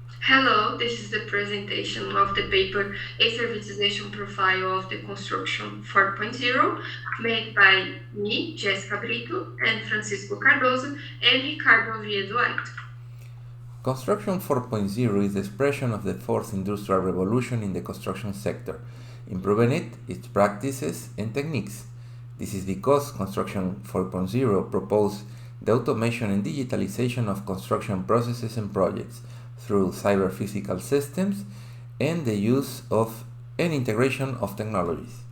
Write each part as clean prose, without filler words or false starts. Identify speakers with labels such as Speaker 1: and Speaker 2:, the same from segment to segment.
Speaker 1: Hello, this is the presentation of the paper A Servitization Profile of the Construction 4.0, made by me, Jéssica Brito, and Francisco Cardoso, and Ricardo Oviedo Haito.
Speaker 2: Construction 4.0 is the expression of the fourth industrial revolution in the construction sector, improving its practices and techniques. This is because Construction 4.0 proposed the automation and digitalization of construction processes and projects through cyber-physical systems and the use of and integration of technologies.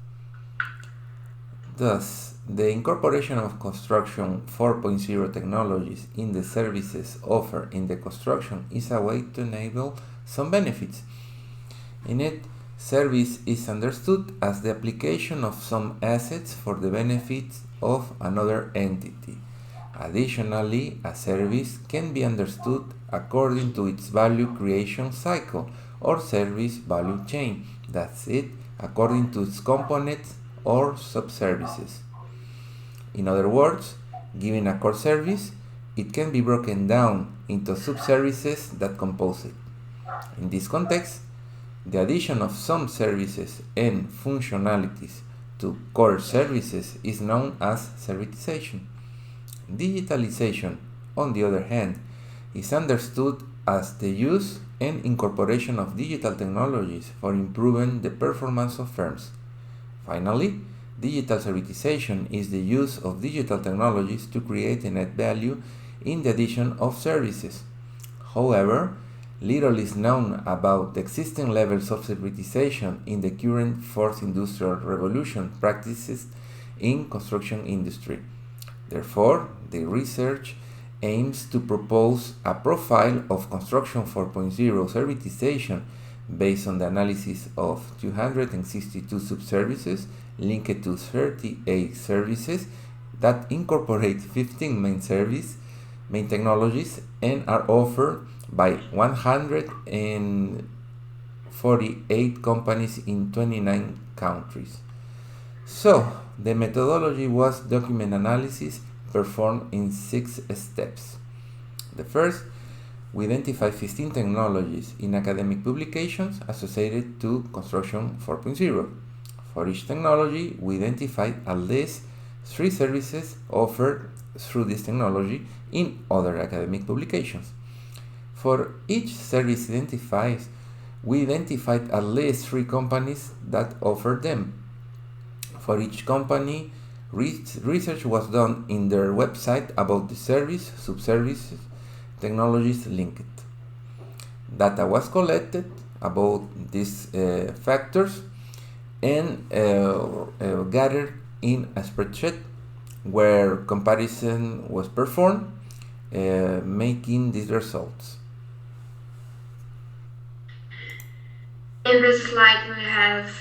Speaker 2: Thus, the incorporation of Construction 4.0 technologies in the services offered in the construction is a way to enable some benefits. In it, service is understood as the application of some assets for the benefit of another entity. Additionally, a service can be understood according to its value creation cycle or service value chain, that's it, according to its components or subservices. In other words, given a core service, it can be broken down into subservices that compose it. In this context, the addition of some services and functionalities to core services is known as servitization. Digitalization, on the other hand, is understood as the use and incorporation of digital technologies for improving the performance of firms. Finally, digital servitization is the use of digital technologies to create and add value in the addition of services. However, little is known about the existing levels of servitization in the current fourth industrial revolution practices in construction industry. Therefore, the research aims to propose a profile of Construction 4.0 servitization based on the analysis of 262 subservices linked to 38 services that incorporate 15 main technologies and are offered by 148 companies in 29 countries. So, the methodology was document analysis performed in 6 steps. The first, we identified 15 technologies in academic publications associated to Construction 4.0. For each technology, we identified at least 3 services offered through this technology in other academic publications. For each service identified, we identified at least 3 companies that offered them. For each company, research was done in their website about the service, subservices, technologies linked. Data was collected about these factors and gathered in a spreadsheet where comparison was performed, making these results.
Speaker 1: In this slide, we have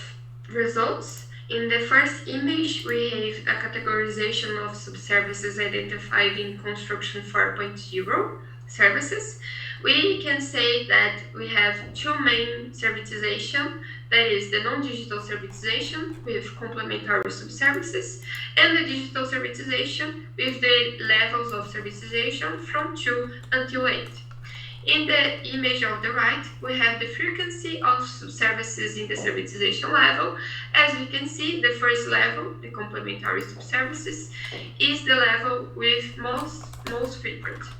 Speaker 1: results. In the first image, we have a categorization of subservices identified in Construction 4.0 services. We can say that we have two main servitization, that is the non-digital servitization with complementary subservices, and the digital servitization with the levels of servitization from 2 until 8. In the image of the right, we have the frequency of subservices in the servitization level. As we can see, the first level, the complementary subservices, is the level with most frequency.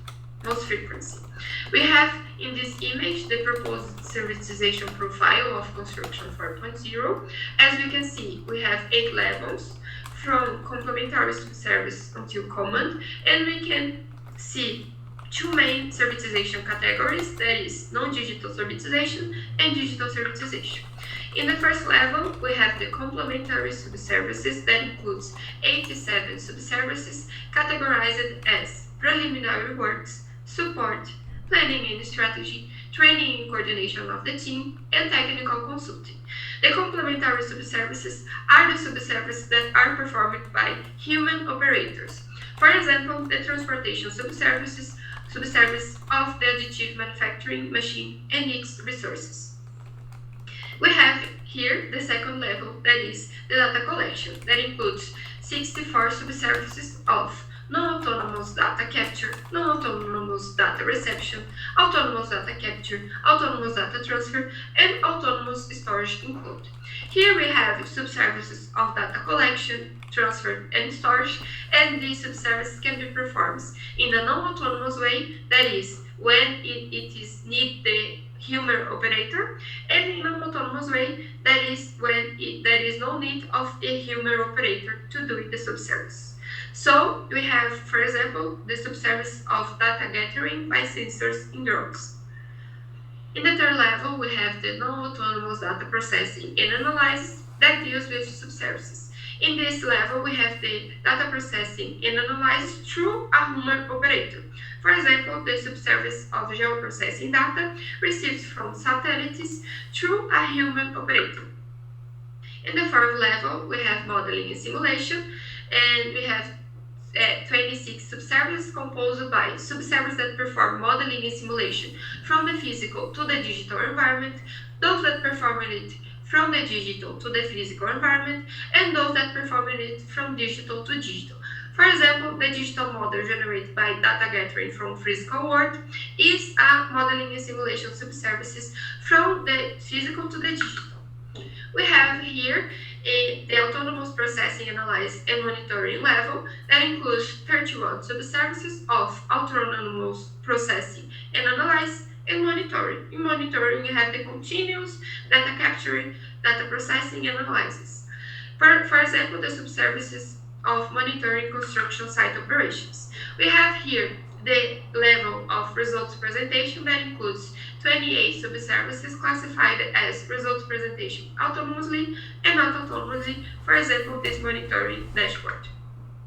Speaker 1: We have in this image the proposed servitization profile of Construction 4.0. As we can see, we have 8 levels from complementary subservice until command, and we can see two main servitization categories, that is non-digital servitization and digital servitization. In the first level, we have the complementary subservices that includes 87 subservices categorized as preliminary works, support, planning and strategy, training and coordination of the team, and technical consulting. The complementary subservices are the subservices that are performed by human operators. For example, the transportation subservice of the additive manufacturing machine and its resources. We have here the second level, that is the data collection, that includes 64 subservices of non-autonomous data capture, non-autonomous data reception, autonomous data capture, autonomous data transfer, and autonomous storage include. Here we have subservices of data collection, transfer, and storage, and these subservices can be performed in a non-autonomous way, that is, when it is need the human operator, and in an autonomous way, that is when there is no need of a human operator to do the subservice. So we have, for example, the subservice of data gathering by sensors in drones. In the third level, we have the non-autonomous data processing and analysis that deals with subservices. In this level, we have the data processing and analysis through a human operator. For example, the subservice of geoprocessing data received from satellites through a human operator. In the fourth level, we have modeling and simulation, and we have 26 subservices composed by subservices that perform modeling and simulation from the physical to the digital environment, those that perform it from the digital to the physical environment, and those that perform it from digital to digital. For example, the digital model generated by data gathering from physical world is a modeling and simulation subservices from the physical to the digital. We have here the autonomous processing, analysis, and monitoring level that includes 31 subservices of autonomous processing and analysis and monitoring. In monitoring, we have the continuous data capturing, data processing, and analysis. For example, the subservices of monitoring construction site operations. We have here the level of results presentation that includes 28 subservices classified as results presentation autonomously and not autonomously, for example, this monitoring dashboard.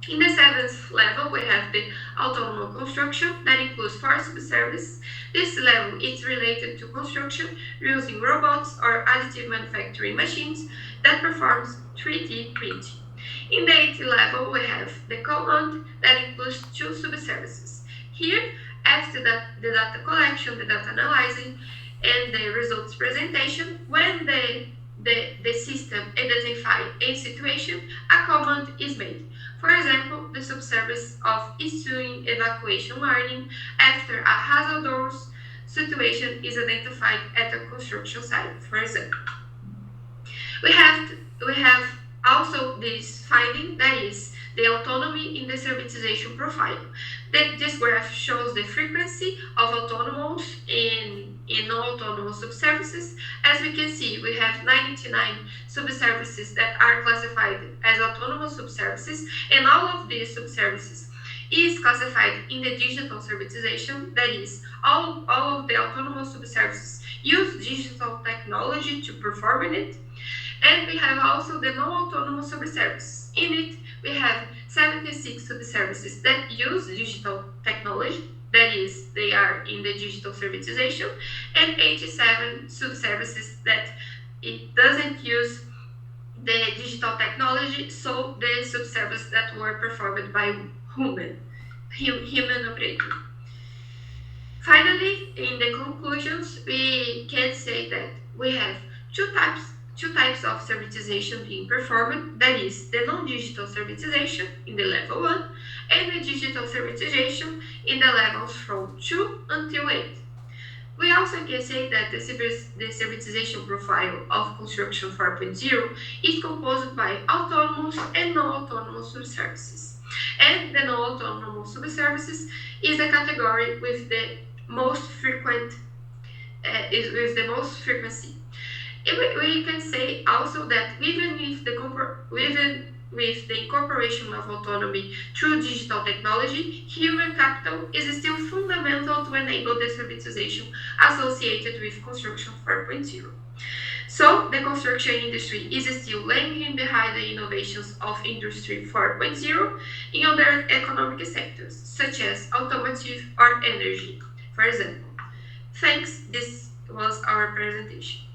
Speaker 1: In the seventh level, we have the autonomous construction that includes 4 subservices. This level is related to construction using robots or additive manufacturing machines that performs 3D printing. In the 8th level, we have the command that includes 2 subservices. Here, after the data collection, the data analyzing, and the results presentation, when the system identifies a situation, a command is made. For example, the subservice of issuing evacuation warning after a hazardous situation is identified at a construction site, for example. We have also this finding, that is the autonomy in the servitization profile. This graph shows the frequency of autonomous and non-autonomous subservices. As we can see, we have 99 subservices that are classified as autonomous subservices, and all of these subservices is classified in the digital servitization. That is, all of the autonomous subservices use digital technology to perform it. And we have also the non-autonomous subservices. In it, we have 76 subservices that use digital technology, that is, they are in the digital servitization, and 87 subservices that it doesn't use the digital technology, so the subservices that were performed by human operator. Finally, in the conclusions, we can say that we have two types of servitization being performed, that is the non-digital servitization in the level 1 and the digital servitization in the levels from 2 until 8. We also can say that the servitization profile of construction 4.0 is composed by autonomous and non-autonomous subservices. And the non-autonomous subservices is the category with the most frequency. We can say also that even with the incorporation of autonomy through digital technology, human capital is still fundamental to enable the servitization associated with construction 4.0. So the construction industry is still lagging behind the innovations of Industry 4.0 in other economic sectors, such as automotive or energy, for example. Thanks, this was our presentation.